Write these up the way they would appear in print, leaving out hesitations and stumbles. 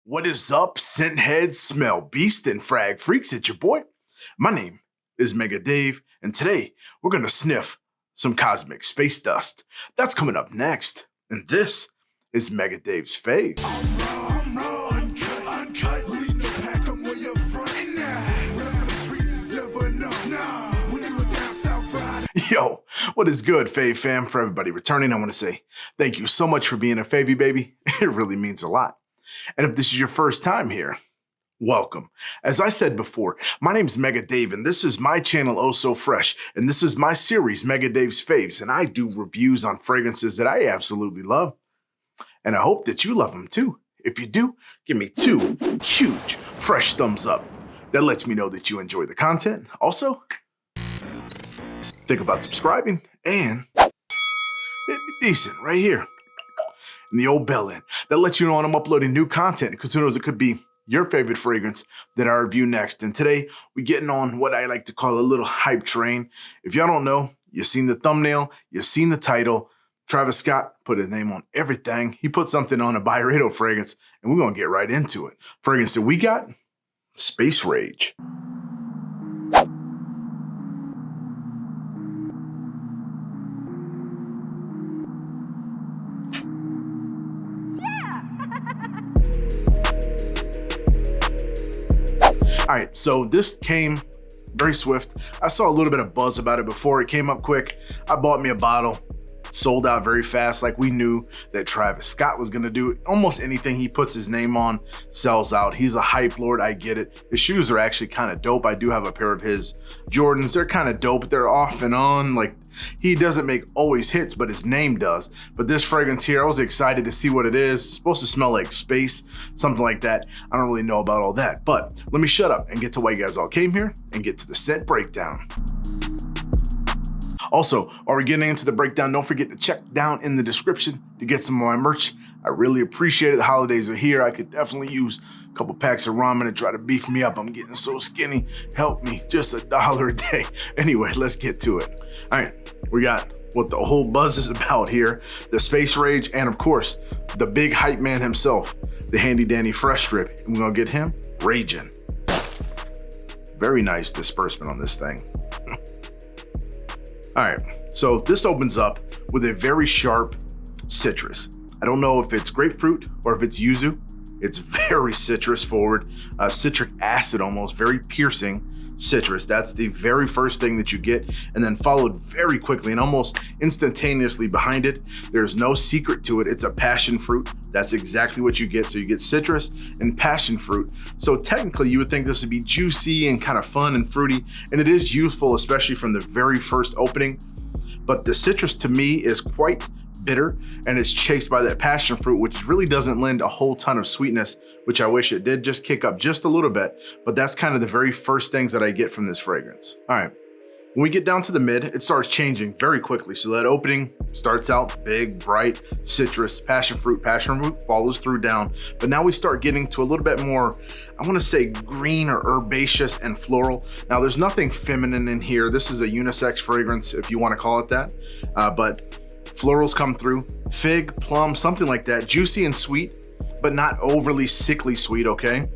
What is up, scent heads, smell beast, and frag freaks? It's your boy. My name is Mega Dave, and today we're gonna sniff some cosmic space dust. That's coming up next, and this is Mega Dave's fave. Yo, what is good, fave fam? For everybody returning, I want to say thank you so much for being a favy baby. It really means a lot. And if this is your first time here, welcome. As I said before, my name's Mega Dave, and this is my channel, Oh So Fraiche, and this is my series, Mega Dave's Faves, and I do reviews on fragrances that I absolutely love, and I hope that you love them too. If you do, give me 2 huge, fresh thumbs up. That lets me know that you enjoy the content. Also, think about subscribing, and it'd be decent right here. And the old bell in. That lets you know when I'm uploading new content, because who knows, it could be your favorite fragrance that I review next. And today, we're getting on what I like to call a little hype train. If y'all don't know, you've seen the thumbnail, you've seen the title. Travis Scott put his name on everything. He put something on a Byredo fragrance, and we're going to get right into it. Fragrance that we got, Space Rage. All right, so this came very swift. I saw a little bit of buzz about it before. It came up quick. I bought me a bottle, sold out very fast, like we knew that Travis Scott was gonna do. Almost anything he puts his name on sells out. He's a hype lord, I get it. His shoes are actually kind of dope. I do have a pair of his Jordans. They're kind of dope. They're off and on. Like, he doesn't make always hits, but his name does. But this fragrance here, I was excited to see what it is. It's supposed to smell like space, something like that. I don't really know about all that, but let me shut up and get to why you guys all came here and get to the scent breakdown. Also, while we're getting into the breakdown, don't forget to check down in the description to get some of my merch. I really appreciate it. The holidays are here. I could definitely use a couple packs of ramen to try to beef me up. I'm getting so skinny. Help me, just $1 a day. Anyway, let's get to it. All right, we got what the whole buzz is about here, the Space Rage, and of course, the big hype man himself, the handy dandy fresh strip. And we're gonna get him raging. Very nice disbursement on this thing. All right, so this opens up with a very sharp citrus. I don't know if it's grapefruit or if it's yuzu. It's very citrus forward, citric acid almost, very piercing citrus. That's the very first thing that you get, and then followed very quickly and almost instantaneously behind it. There's no secret to it. It's a passion fruit. That's exactly what you get. So you get citrus and passion fruit. So technically you would think this would be juicy and kind of fun and fruity, and it is youthful, especially from the very first opening. But the citrus to me is quite bitter, and it's chased by that passion fruit, which really doesn't lend a whole ton of sweetness, which I wish it did. Just kick up just a little bit, but that's kind of the very first things that I get from this fragrance. All right, when we get down to the mid, it starts changing very quickly. So that opening starts out big, bright, citrus, passion fruit follows through down. But now we start getting to a little bit more, I want to say green or herbaceous and floral. Now there's nothing feminine in here. This is a unisex fragrance, if you want to call it that, but florals come through, fig, plum, something like that, juicy and sweet, but not overly sickly sweet, okay?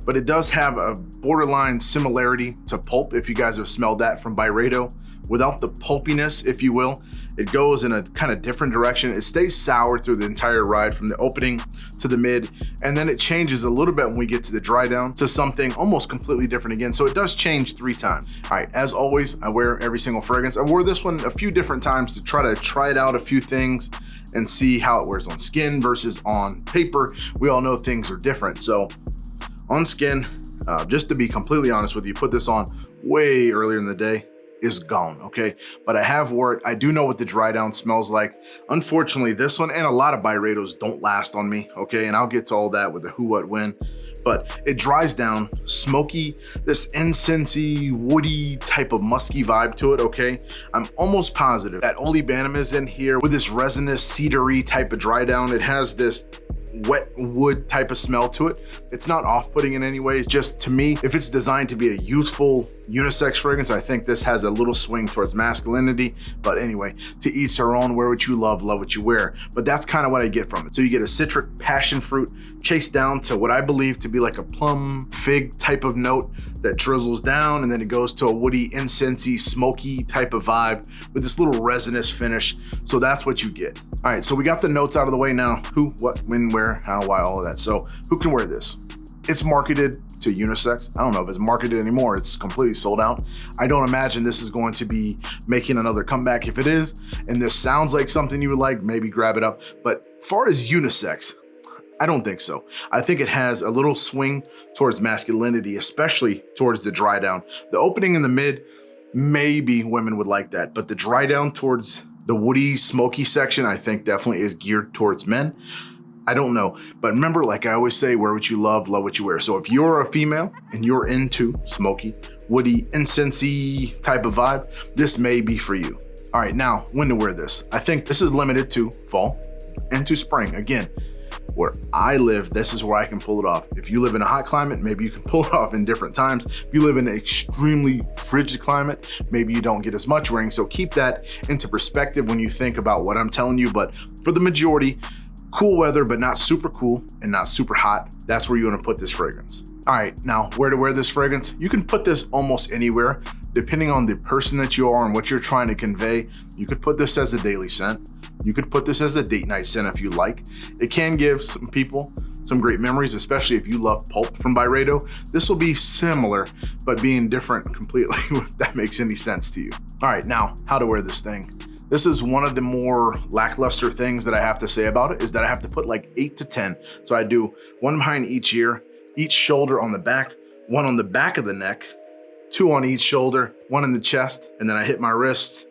But it does have a borderline similarity to pulp, if you guys have smelled that from Byredo, without the pulpiness, if you will. It goes in a kind of different direction. It stays sour through the entire ride from the opening to the mid, and then it changes a little bit when we get to the dry down to something almost completely different again. So it does change 3 times. All right, as always, I wear every single fragrance. I wore this one a few different times to try it out a few things and see how it wears on skin versus on paper. We all know things are different. So on skin, just to be completely honest with you, put this on way earlier in the day, is gone, okay? But I have wore it. I do know what the dry down smells like. Unfortunately, this one and a lot of Byredos don't last on me, okay? And I'll get to all that with the who, what, when. But it dries down, smoky, this incensey, woody type of musky vibe to it, okay? I'm almost positive that olibanum is in here with this resinous, cedary type of dry down. It has this wet wood type of smell to it. It's not off-putting in any way. It's just, to me, if it's designed to be a youthful unisex fragrance, I think this has a little swing towards masculinity. But anyway, to each their own, wear what you love what you wear. But that's kind of what I get from it. So you get a citric passion fruit chased down to what I believe to be like a plum fig type of note that drizzles down, and then it goes to a woody, incensey, smoky type of vibe with this little resinous finish. So that's what you get. All right, so we got the notes out of the way now. Who, what, when, where, how, why, all of that. So who can wear this? It's marketed to unisex. I don't know if it's marketed anymore. It's completely sold out. I don't imagine this is going to be making another comeback. If it is, and this sounds like something you would like, maybe grab it up. But far as unisex, I don't think so. I think it has a little swing towards masculinity, especially towards the dry down. The opening in the mid, maybe women would like that, but the dry down towards the woody, smoky section, I think definitely is geared towards men. I don't know, but remember, like I always say, wear what you love what you wear. So if you're a female and you're into smoky, woody, incensey type of vibe, this may be for you. All right, now when to wear this? I think this is limited to fall and to spring. Again, where I live, this is where I can pull it off. If you live in a hot climate, maybe you can pull it off in different times. If you live in an extremely frigid climate, maybe you don't get as much wearing. So keep that into perspective when you think about what I'm telling you. But for the majority, cool weather, but not super cool and not super hot, that's where you want to put this fragrance. All right, now where to wear this fragrance? You can put this almost anywhere, depending on the person that you are and what you're trying to convey. You could put this as a daily scent. You could put this as a date night scent if you like. It can give some people some great memories, especially if you love Pulp from Byredo. This will be similar, but being different completely, if that makes any sense to you. All right, now how to wear this thing. This is one of the more lackluster things that I have to say about it, is that I have to put like 8 to 10. So I do one behind each ear, each shoulder on the back, one on the back of the neck, 2 on each shoulder, 1 in the chest, and then I hit my wrists,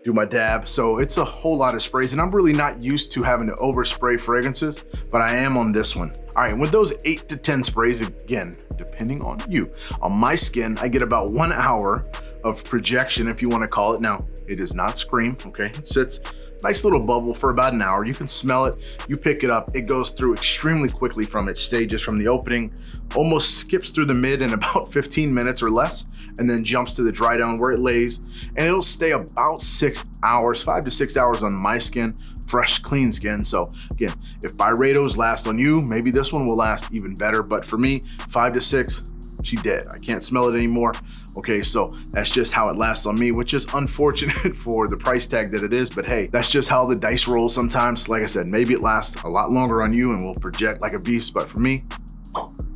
do my dab. So it's a whole lot of sprays, and I'm really not used to having to overspray fragrances, but I am on this one. All right, with those 8 to 10 sprays, again, depending on you, on my skin, I get about 1 hour of projection, if you want to call it. Now, it does not scream, okay? It sits nice little bubble for about an hour. You can smell it, you pick it up. It goes through extremely quickly from its stages, from the opening, almost skips through the mid in about 15 minutes or less, and then jumps to the dry down where it lays, and it'll stay about 6 hours, 5 to 6 hours on my skin, fresh, clean skin. So again, if Byredo's last on you, maybe this one will last even better, but for me, 5 to 6, she dead. I can't smell it anymore. Okay, so that's just how it lasts on me, which is unfortunate for the price tag that it is, but hey, that's just how the dice roll sometimes. Like I said, maybe it lasts a lot longer on you and will project like a beast, but for me,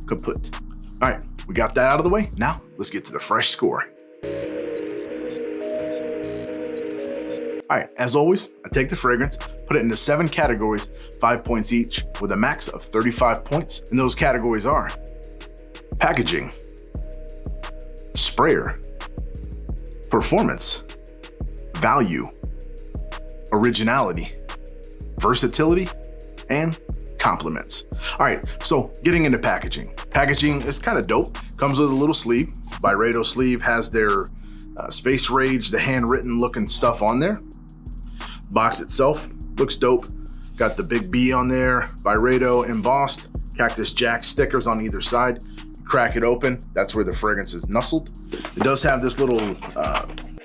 kaput. All right, we got that out of the way. Now let's get to the fresh score. All right, as always, I take the fragrance, put it into 7 categories, 5 points each, with a max of 35 points. And those categories are packaging, sprayer, performance, value, originality, versatility, and compliments. All right, so getting into packaging. Packaging is kind of dope. Comes with a little sleeve. Byredo sleeve has their Space Rage, the handwritten looking stuff on there. Box itself looks dope. Got the big B on there, Byredo embossed, Cactus Jack stickers on either side. Crack it open, that's where the fragrance is nestled. It does have this little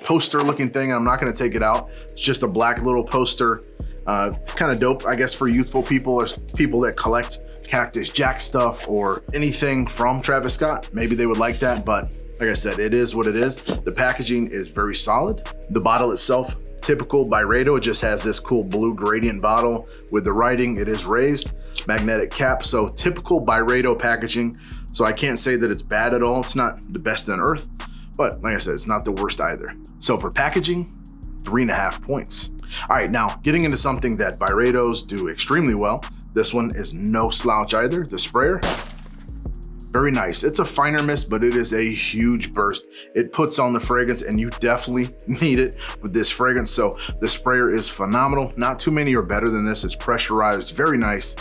poster looking thing, and I'm not gonna take it out. It's just a black little poster. It's kind of dope, I guess, for youthful people or people that collect Cactus Jack stuff or anything from Travis Scott. Maybe they would like that, but like I said, it is what it is. The packaging is very solid. The bottle itself, typical Byredo, it just has this cool blue gradient bottle with the writing. It is raised, magnetic cap, so typical Byredo packaging. So I can't say that it's bad at all. It's not the best on earth, but like I said, it's not the worst either. So for packaging, 3.5 points. All right, now getting into something that Byredos do extremely well. This one is no slouch either. The sprayer, very nice. It's a finer mist, but it is a huge burst. It puts on the fragrance, and you definitely need it with this fragrance. So the sprayer is phenomenal. Not too many are better than this. It's pressurized, very nice,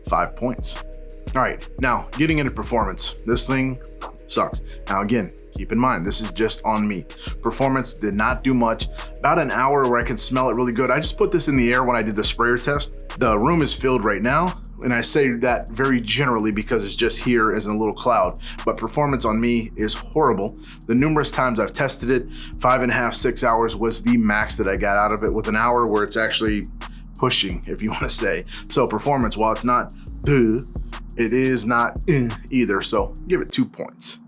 5 points. All right, now getting into performance. This thing sucks. Now again, keep in mind, this is just on me. Performance did not do much. About an hour where I can smell it really good. I just put this in the air when I did the sprayer test. The room is filled right now and I say that very generally because it's just here as a little cloud, but performance on me is horrible. The numerous times I've tested it, 5.5, 6 hours was the max that I got out of it, with an hour where it's actually pushing, if you want to say. So performance, while it's not it is not either, so give it 2 points.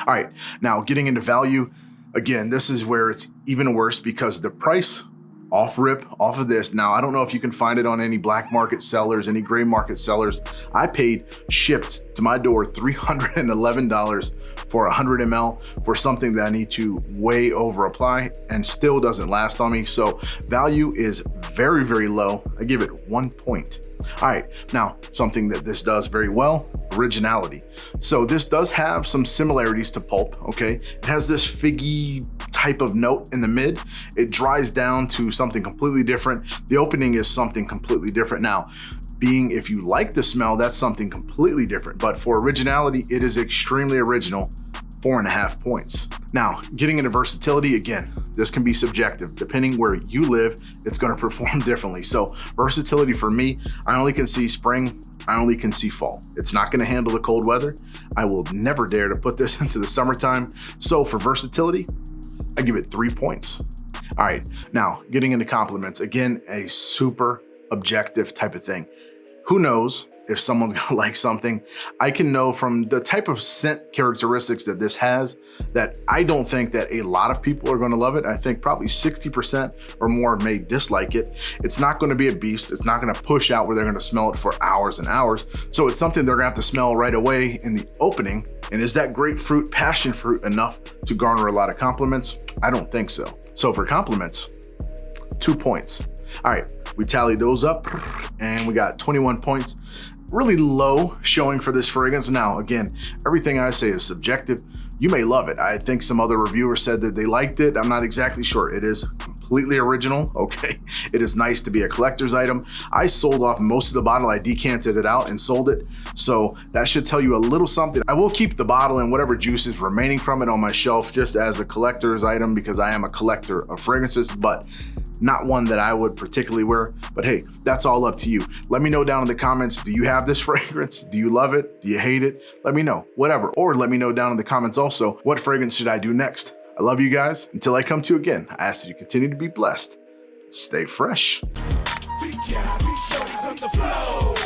All right, now getting into value, again, this is where it's even worse because the price off of this. Now, I don't know if you can find it on any black market sellers, any gray market sellers. I paid shipped to my door $311 for 100 ml for something that I need to way over apply and still doesn't last on me. So value is very, very low. I give it 1 point. All right, now something that this does very well, originality. So this does have some similarities to pulp, okay? It has this figgy type of note in the mid. It dries down to something completely different. The opening is something completely different. Now, being if you like the smell, that's something completely different. But for originality, it is extremely original, 4.5 points. Now, getting into versatility, again, this can be subjective. Depending where you live, it's gonna perform differently. So versatility for me, I only can see spring, I only can see fall. It's not gonna handle the cold weather. I will never dare to put this into the summertime. So for versatility, I give it 3 points. All right, now getting into compliments, again, a super objective type of thing. Who knows if someone's gonna like something? I can know from the type of scent characteristics that this has that I don't think that a lot of people are gonna love it. I think probably 60% or more may dislike it. It's not gonna be a beast. It's not gonna push out where they're gonna smell it for hours and hours. So it's something they're gonna have to smell right away in the opening. And is that grapefruit, passion fruit enough to garner a lot of compliments? I don't think so. So for compliments, 2 points. All right, we tallied those up and we got 21 points. Really low showing for this fragrance. Now, again, everything I say is subjective. You may love it. I think some other reviewers said that they liked it. I'm not exactly sure. It is completely original, okay? It is nice to be a collector's item. I sold off most of the bottle. I decanted it out and sold it. So that should tell you a little something. I will keep the bottle and whatever juice is remaining from it on my shelf just as a collector's item because I am a collector of fragrances, but not one that I would particularly wear. But hey, that's all up to you. Let me know down in the comments, do you have this fragrance? Do you love it? Do you hate it? Let me know, whatever. Or let me know down in the comments also, what fragrance should I do next? I love you guys. Until I come to you again, I ask that you continue to be blessed. Stay fresh. We got these shorties on the floor.